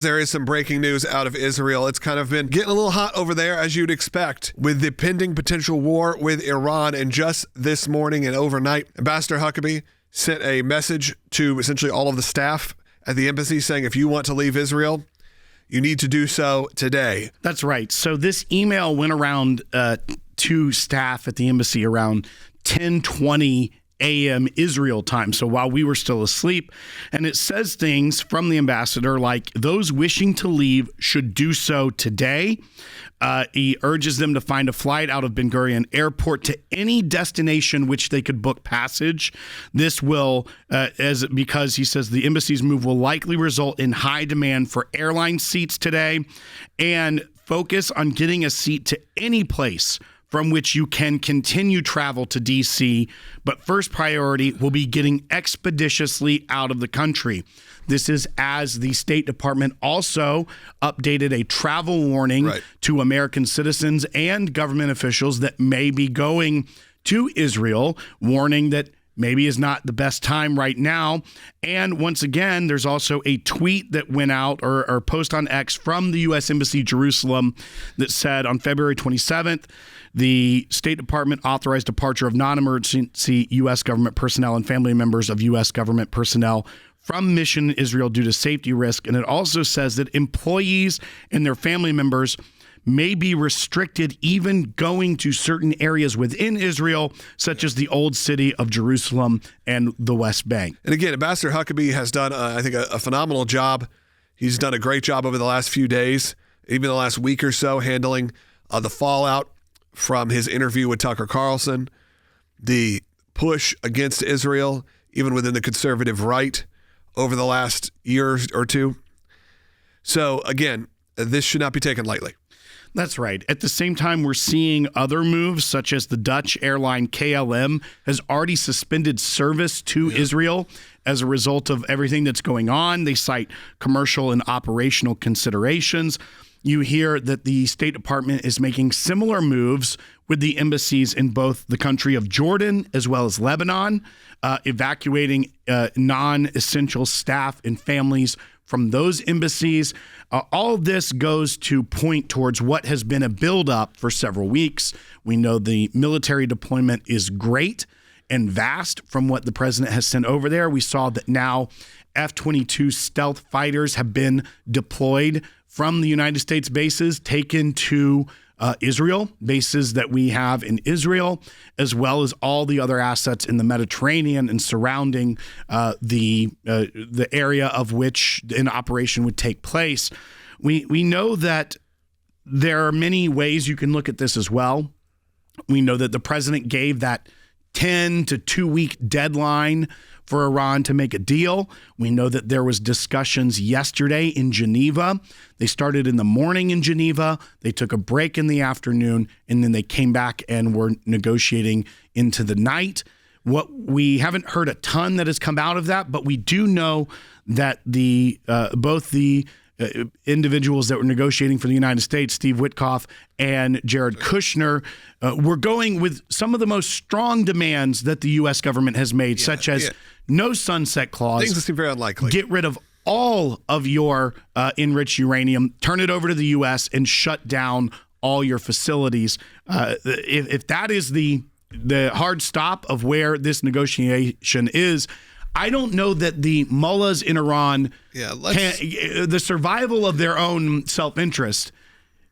There is some breaking news out of Israel. It's kind of been getting a little hot over there, as you'd expect, with the pending potential war with Iran. And just this morning and overnight, Ambassador Huckabee sent a message to essentially all of the staff at the embassy saying, if you want to leave Israel, you need to do so today. That's right. So this email went around to staff at the embassy around 10:20 a.m. Israel time, so while we were still asleep. And it says things from the ambassador like, those wishing to leave should do so today. He urges them to find a flight out of Ben Gurion Airport to any destination which they could book passage. This will, because he says the embassy's move will likely result in high demand for airline seats today, and focus on getting a seat to any place from which you can continue travel to D.C., but first priority will be getting expeditiously out of the country. This is as the State Department also updated a travel warning to American citizens and government officials that may be going to Israel, warning that maybe is not the best time right now. And once again, there's also a tweet that went out or post on X from the U.S. Embassy Jerusalem that said on February 27th, the State Department authorized departure of non-emergency U.S. government personnel and family members of U.S. government personnel from mission in Israel due to safety risk. And it also says that employees and their family members may be restricted even going to certain areas within Israel, such as the Old City of Jerusalem and the West Bank. And again, Ambassador Huckabee has done, I think, a phenomenal job. He's done a great job over the last few days, even the last week or so, handling the fallout from his interview with Tucker Carlson, the push against Israel, even within the conservative right over the last year or two. So again, this should not be taken lightly. That's right. At the same time, we're seeing other moves, such as the Dutch airline KLM has already suspended service to Israel as a result of everything that's going on. They cite commercial and operational considerations. You hear that the State Department is making similar moves with the embassies in both the country of Jordan as well as Lebanon, evacuating non-essential staff and families from those embassies. All of this goes to point towards what has been a buildup for several weeks. We know the military deployment is great and vast from what the president has sent over there. We saw that now F-22 stealth fighters have been deployed from the United States bases, taken to Israel, bases that we have in Israel, as well as all the other assets in the Mediterranean and surrounding the area of which an operation would take place. We know that there are many ways you can look at this as well. We know that the president gave that 10 to 2 week deadline for Iran to make a deal. We know that there was discussions yesterday in Geneva. They started in the morning in Geneva. They took a break in the afternoon, and then they came back and were negotiating into the night. What we haven't heard a ton that has come out of that, but we do know that both the individuals that were negotiating for the United States, Steve Witkoff and Jared Kushner, were going with some of the most strong demands that the U.S. government has made, such as no sunset clause. Things that seem very unlikely. Get rid of all of your enriched uranium, turn it over to the U.S., and shut down all your facilities. If that is the hard stop of where this negotiation is, I don't know that the mullahs in Iran, the survival of their own self-interest,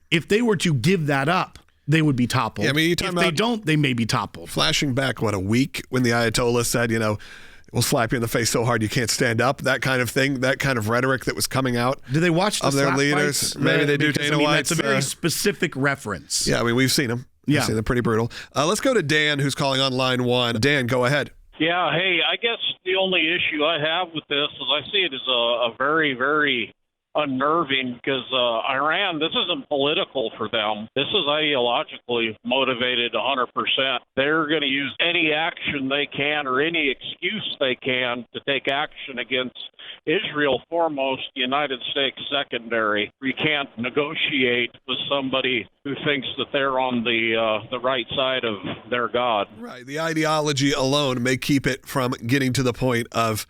if they were to give that up, they would be toppled. Yeah, I mean, if they don't, they may be toppled. Flashing back, a week when the Ayatollah said, we'll slap you in the face so hard you can't stand up, that kind of thing, that kind of rhetoric that was coming out. Do they watch of their leaders? Fights? Maybe they do. Dana White's that's a very specific reference. Yeah, I mean, we've seen them. Yeah. We've seen them, pretty brutal. Let's go to Dan, who's calling on line one. Dan, go ahead. Yeah, hey, I guess the only issue I have with this is I see it as a very, very unnerving because Iran, this isn't political for them. This is ideologically motivated 100%. They're going to use any action they can or any excuse they can to take action against Israel foremost, the United States secondary. You can't negotiate with somebody who thinks that they're on the right side of their God. Right. The ideology alone may keep it from getting to the point of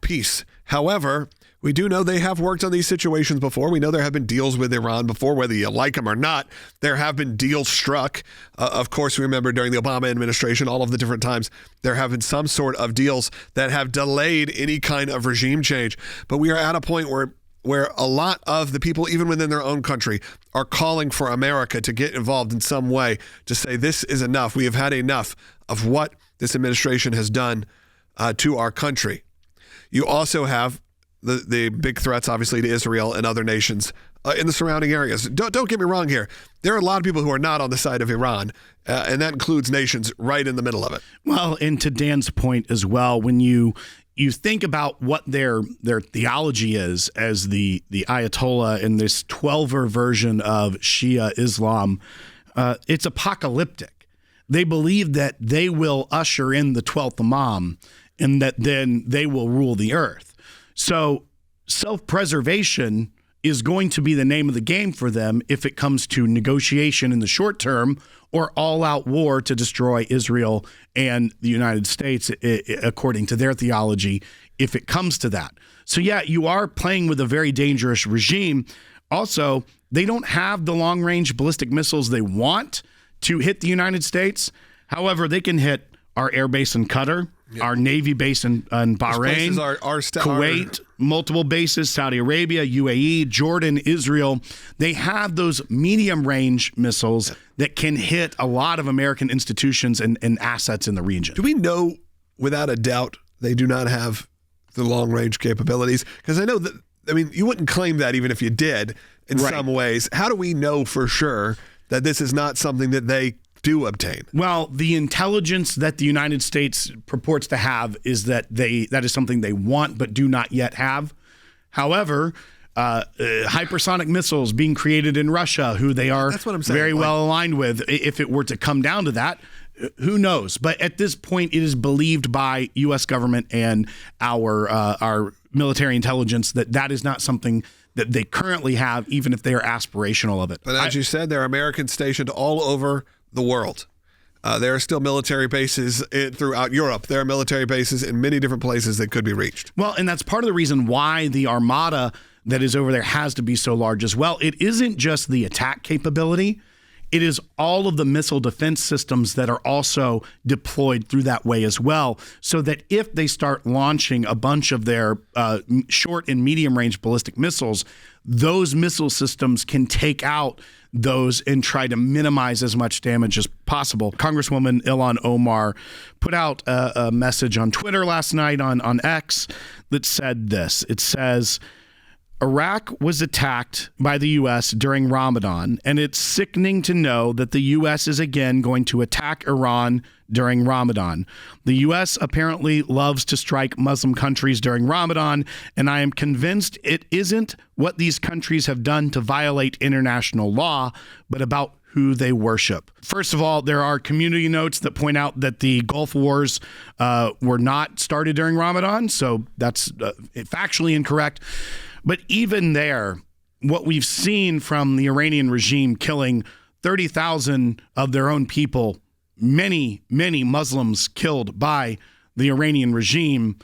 peace. However, We do know they have worked on these situations before. We know there have been deals with Iran before, whether you like them or not. There have been deals struck. Of course, we remember during the Obama administration, all of the different times there have been some sort of deals that have delayed any kind of regime change. But we are at a point where a lot of the people, even within their own country, are calling for America to get involved in some way to say this is enough. We have had enough of what this administration has done to our country. You also have the big threats, obviously, to Israel and other nations in the surrounding areas. Don't get me wrong here. There are a lot of people who are not on the side of Iran, and that includes nations right in the middle of it. Well, and to Dan's point as well, when you think about what their theology is as the Ayatollah in this 12er version of Shia Islam, it's apocalyptic. They believe that they will usher in the 12th Imam and that then they will rule the earth. So self-preservation is going to be the name of the game for them if it comes to negotiation in the short term or all-out war to destroy Israel and the United States, according to their theology, if it comes to that. So, yeah, you are playing with a very dangerous regime. Also, they don't have the long-range ballistic missiles they want to hit the United States. However, they can hit our air base in Qatar, our Navy base in Bahrain, Kuwait, multiple bases, Saudi Arabia, UAE, Jordan, Israel. They have those medium-range missiles that can hit a lot of American institutions and assets in the region. Do we know without a doubt they do not have the long-range capabilities? Because I know that, you wouldn't claim that even if you did in some ways. How do we know for sure that this is not something that they do obtain? Well, the intelligence that the United States purports to have is that is something they want but do not yet have. However, hypersonic missiles being created in Russia, who they are very well aligned with, if it were to come down to that, who knows? But at this point, it is believed by U.S. government and our military intelligence that is not something that they currently have, even if they are aspirational of it. But as you said, there are Americans stationed all over the world. There are still military bases throughout Europe. There are military bases in many different places that could be reached. Well, and that's part of the reason why the armada that is over there has to be so large as well. It isn't just the attack capability. It is all of the missile defense systems that are also deployed through that way as well, so that if they start launching a bunch of their short and medium range ballistic missiles, those missile systems can take out those and try to minimize as much damage as possible. Congresswoman Ilhan Omar put out a message on Twitter last night on X that said this. It says, Iraq was attacked by the U.S. during Ramadan, and it's sickening to know that the U.S. is again going to attack Iran during Ramadan. The U.S. apparently loves to strike Muslim countries during Ramadan, and I am convinced it isn't what these countries have done to violate international law, but about who they worship. First of all, there are community notes that point out that the Gulf Wars were not started during Ramadan, so that's factually incorrect. But even there, what we've seen from the Iranian regime killing 30,000 of their own people, many Muslims killed by the Iranian regime,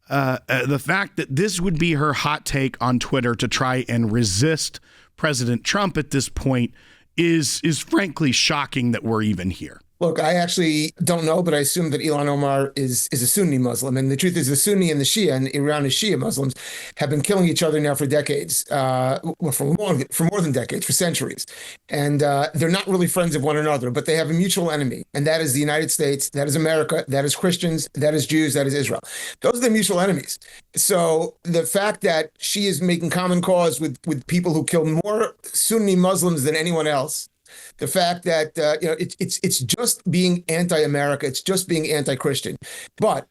the fact that this would be her hot take on Twitter to try and resist President Trump at this point is frankly shocking that we're even here. Look, I actually don't know, but I assume that Ilhan Omar is a Sunni Muslim. And the truth is the Sunni and the Shia, and Iran is Shia Muslims, have been killing each other now for decades, for more than decades, for centuries. And they're not really friends of one another, but they have a mutual enemy. And that is the United States, that is America, that is Christians, that is Jews, that is Israel. Those are the mutual enemies. So the fact that she is making common cause with people who kill more Sunni Muslims than anyone else, the fact that it's just being anti-America, it's just being anti-Christian. But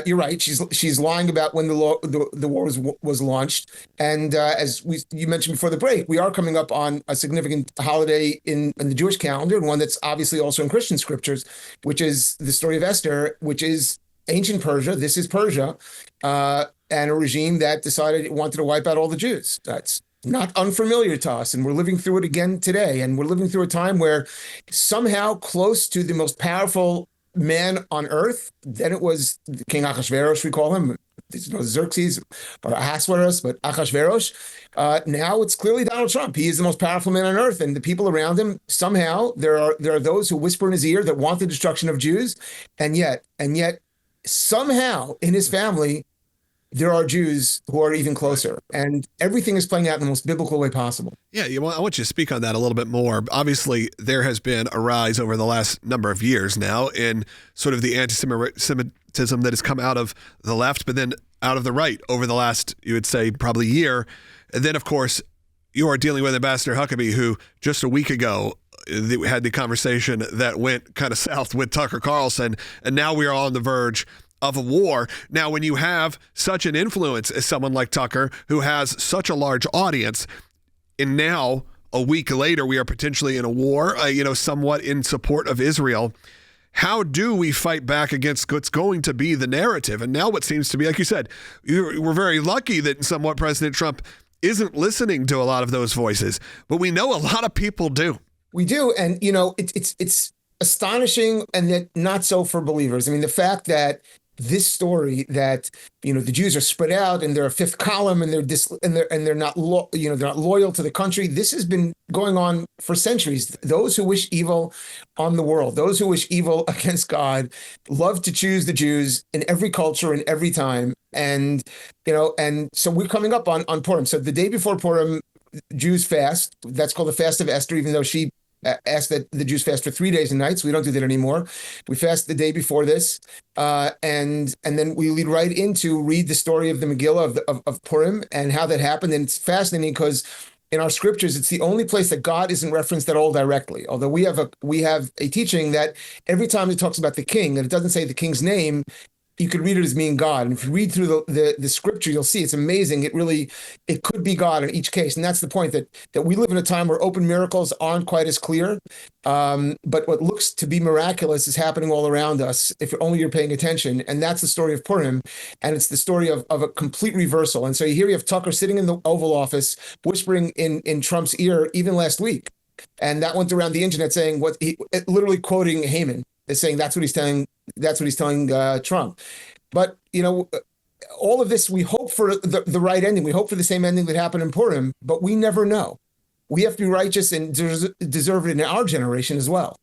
you're right, she's lying about when the war was launched. And as you mentioned before the break, we are coming up on a significant holiday in the Jewish calendar, and one that's obviously also in Christian scriptures, which is the story of Esther, which is ancient Persia. This is Persia, and a regime that decided it wanted to wipe out all the Jews. That's not unfamiliar to us, and we're living through it again today. And we're living through a time where somehow close to the most powerful man on earth, then it was King Ahasuerus, we call him, Xerxes, but Ahasuerus, but Achashverosh. Now it's clearly Donald Trump. He is the most powerful man on earth, and the people around him, somehow there are those who whisper in his ear that want the destruction of Jews, and yet somehow in his family there are Jews who are even closer, and everything is playing out in the most biblical way possible. Yeah, I want you to speak on that a little bit more. Obviously, there has been a rise over the last number of years now in sort of the anti-Semitism that has come out of the left, but then out of the right over the last, you would say, probably year. And then, of course, you are dealing with Ambassador Huckabee, who just a week ago had the conversation that went kind of south with Tucker Carlson, and now we are on the verge of a war. Now, when you have such an influence as someone like Tucker, who has such a large audience, and now a week later we are potentially in a war, somewhat in support of Israel, how do we fight back against what's going to be the narrative? And now what seems to be, like you said, we're very lucky that somewhat President Trump isn't listening to a lot of those voices, but we know a lot of people do. We do, and it's astonishing, and yet not so for believers. I mean, the fact that this story that the Jews are spread out and they're a fifth column and they're not loyal to the country. This has been going on for centuries. Those who wish evil on the world, those who wish evil against God, love to choose the Jews in every culture and every time. And so we're coming up on Purim. So the day before Purim, Jews fast. That's called the Fast of Esther, even though she asked that the Jews fast for 3 days and nights. We don't do that anymore. We fast the day before this, and then we lead right into read the story of the Megillah of Purim and how that happened. And it's fascinating because in our scriptures, it's the only place that God isn't referenced at all directly. Although we have a teaching that every time it talks about the king, and it doesn't say the king's name, you could read it as meaning God. And if you read through the scripture, you'll see it's amazing. It could be God in each case. And that's the point, that we live in a time where open miracles aren't quite as clear. But what looks to be miraculous is happening all around us, if only you're paying attention. And that's the story of Purim. And it's the story of a complete reversal. And so you have Tucker sitting in the Oval Office, whispering in Trump's ear, even last week. And that went around the internet saying literally quoting Haman, is saying that's what he's telling Trump. But all of this, we hope for the right ending. We hope for the same ending that happened in Purim, but we never know. We have to be righteous and deserve it in our generation as well.